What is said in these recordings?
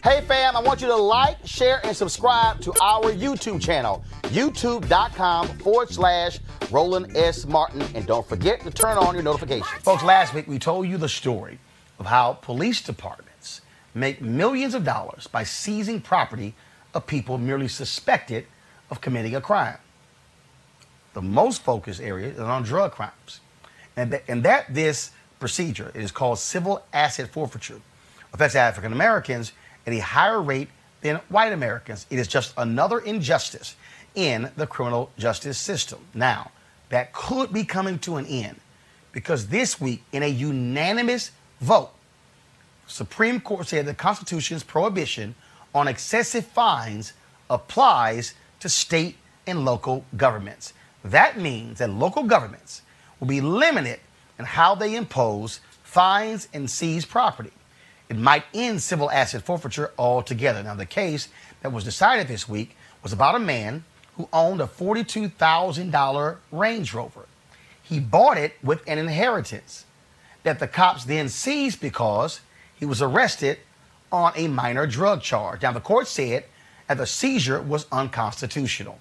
Hey fam, I want you to like, share, and subscribe to our YouTube channel, youtube.com/Roland S. Martin. And don't forget to turn on your notifications. Folks, last week we told you the story of how police departments make millions of dollars by seizing property of people merely suspected of committing a crime. The most focused area is on drug crimes. And this procedure is called civil asset forfeiture. Affects African Americans at a higher rate than white Americans. It is just another injustice in the criminal justice system. Now, that could be coming to an end because this week, in a unanimous vote, Supreme Court said the Constitution's prohibition on excessive fines applies to state and local governments. That means that local governments will be limited in how they impose fines and seize property. It might end civil asset forfeiture altogether. Now, the case that was decided this week was about a man who owned a $42,000 Range Rover. He bought it with an inheritance that the cops then seized because he was arrested on a minor drug charge. Now, the court said that the seizure was unconstitutional.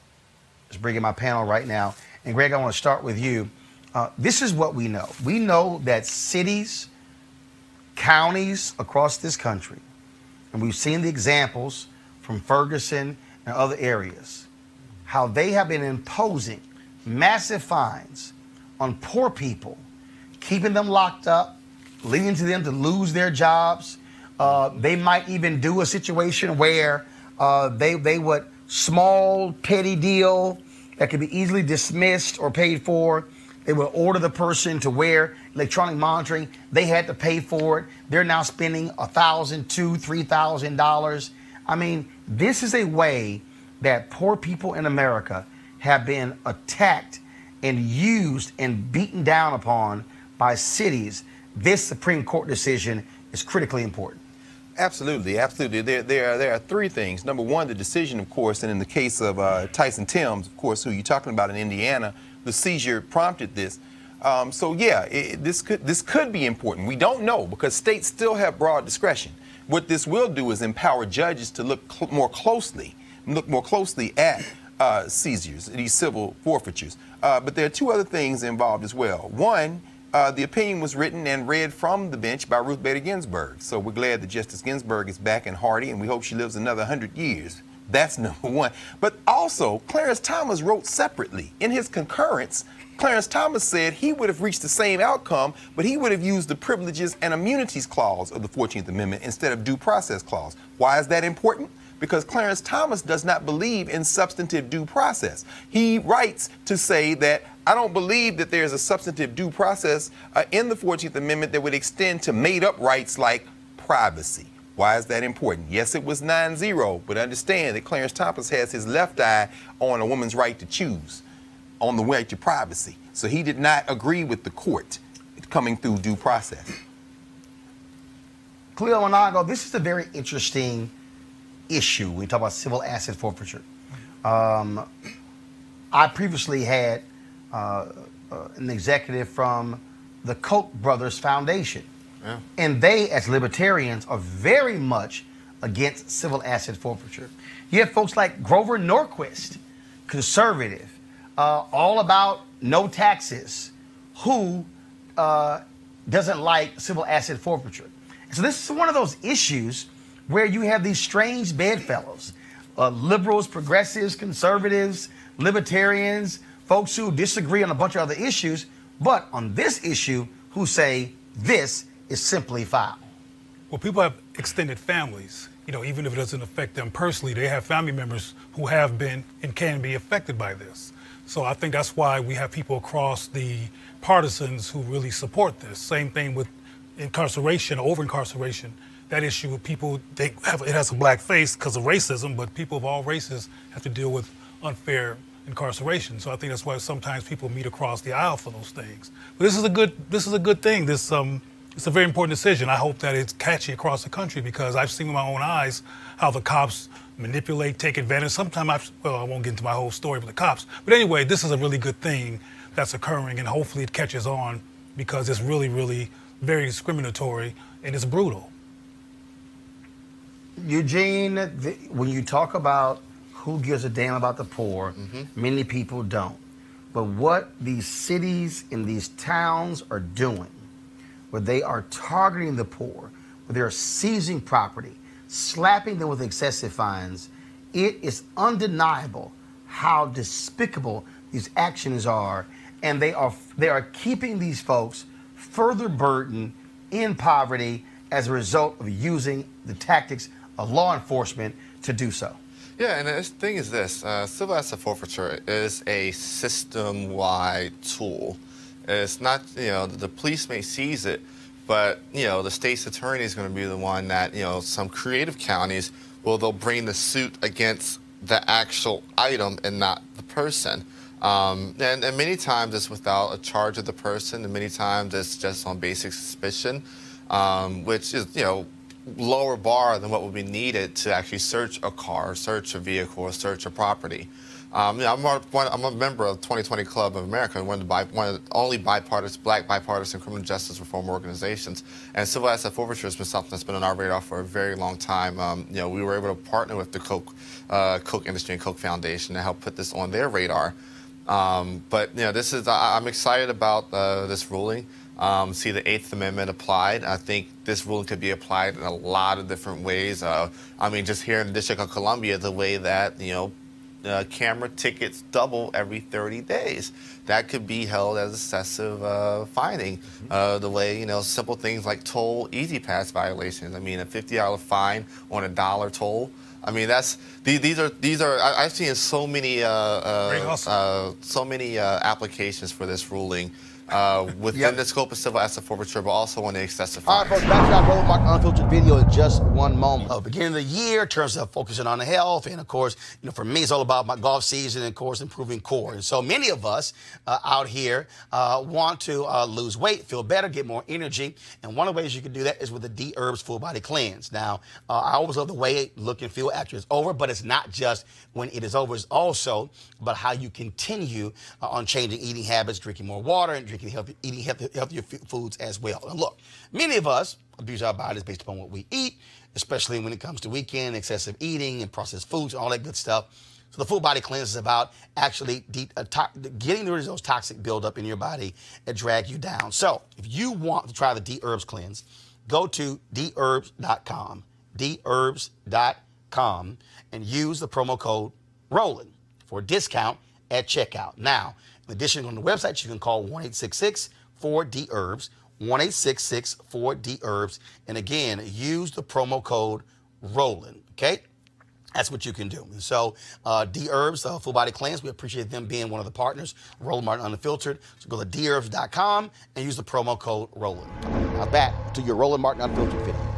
Let's bring in my panel right now. And Greg, I want to start with you. This is what we know. We know that cities, counties across this country, and we've seen the examples from Ferguson and other areas, how they have been imposing massive fines on poor people, keeping them locked up, leading to them to lose their jobs. They might even do a situation where they would small, petty deal that could be easily dismissed or paid for. They would order the person to wear electronic monitoring. They had to pay for it. They're now spending $1,000, $2,000, $3,000. I mean, this is a way that poor people in America have been attacked and used and beaten down upon by cities. This Supreme Court decision is critically important. Absolutely, absolutely. There are three things. Number one, the decision, of course, and in the case of Tyson Timms, of course, who you're talking about in Indiana, the seizure prompted this. So yeah, this could be important. We don't know because states still have broad discretion. What this will do is empower judges to look more closely at seizures, these civil forfeitures. But there are two other things involved as well. One, the opinion was written and read from the bench by Ruth Bader Ginsburg. So we're glad that Justice Ginsburg is back and hearty, and we hope she lives another 100 years. That's number one. But also, Clarence Thomas wrote separately. In his concurrence, Clarence Thomas said he would have reached the same outcome, but he would have used the privileges and immunities clause of the 14th Amendment instead of due process clause. Why is that important? Because Clarence Thomas does not believe in substantive due process. He writes to say that I don't believe that there's a substantive due process in the 14th Amendment that would extend to made-up rights like privacy. Why is that important? Yes, it was 9-0, but understand that Clarence Thomas has his left eye on a woman's right to choose, on the right to privacy. So he did not agree with the court coming through due process. Cleo Monago, this is a very interesting issue when we talk about civil asset forfeiture. I previously had an executive from the Koch brothers Foundation. Yeah. And they, as libertarians, are very much against civil asset forfeiture. You have folks like Grover Norquist, conservative, all about no taxes, who doesn't like civil asset forfeiture. And so this is one of those issues where you have these strange bedfellows, liberals, progressives, conservatives, libertarians, folks who disagree on a bunch of other issues, but on this issue who say this is simply foul. Well, people have extended families. You know, even if it doesn't affect them personally, they have family members who have been and can be affected by this. So I think that's why we have people across the partisans who really support this. Same thing with incarceration, over-incarceration. That issue with people, it has a black face because of racism, but people of all races have to deal with unfair incarceration. So I think that's why sometimes people meet across the aisle for those things. But this is a good thing. It's a very important decision. I hope that it's catchy across the country because I've seen with my own eyes how the cops manipulate, take advantage. Sometimes, I won't get into my whole story with the cops. But anyway, this is a really good thing that's occurring, and hopefully it catches on because it's really, really very discriminatory and it's brutal. Eugene, when you talk about who gives a damn about the poor, many people don't. But what these cities and these towns are doing, where they are targeting the poor, where they're seizing property, slapping them with excessive fines, it is undeniable how despicable these actions are, and they are keeping these folks further burdened in poverty as a result of using the tactics of law enforcement to do so. Yeah, and the thing is this, civil asset forfeiture is a system-wide tool. It's not, the police may seize it, but, the state's attorney is going to be the one that, some creative counties, they'll bring the suit against the actual item and not the person. And many times it's without a charge of the person, and many times it's just on basic suspicion, which is, lower bar than what would be needed to actually search a car, search a vehicle, or search a property. I'm a member of the 2020 Club of America, one of the only black bipartisan criminal justice reform organizations. And civil asset forfeiture has been something that's been on our radar for a very long time. We were able to partner with the Coke industry and Coke Foundation to help put this on their radar. But I'm excited about this ruling. See the Eighth Amendment applied. I think this ruling could be applied in a lot of different ways. Just here in the District of Columbia, the way that, camera tickets double every 30 days. That could be held as excessive fining. The way, simple things like toll easy pass violations. A $50 fine on $1 toll. These are I've seen so many applications for this ruling. Within the scope of civil asset forfeiture, but also on the excessive fines. All right, folks, back to our Roland Martin Unfiltered video in just one moment. Beginning of the year, in terms of focusing on the health, and of course, for me, it's all about my golf season and, of course, improving core. And so many of us out here want to lose weight, feel better, get more energy. And one of the ways you can do that is with the D-Herbs Full Body Cleanse. Now, I always love the way it look and feel after it's over, but it's not just when it is over. It's also about how you continue on changing eating habits, drinking more water, and eating healthier foods as well. And look, many of us abuse our bodies based upon what we eat, especially when it comes to weekend, excessive eating, and processed foods, and all that good stuff. So the Full Body Cleanse is about actually getting rid of those toxic buildup in your body that drag you down. So if you want to try the D-Herbs Cleanse, go to dherbs.com, dherbs.com, and use the promo code Roland for a discount at checkout. Now, in addition, on the website, you can call 1-866-4-DHERBS, 1-866-4-DHERBS, and again, use the promo code Roland, okay? That's what you can do. And so, D-Herbs, Full Body Cleanse, we appreciate them being one of the partners, Roland Martin Unfiltered. So go to dherbs.com and use the promo code Roland. Now back to your Roland Martin Unfiltered video.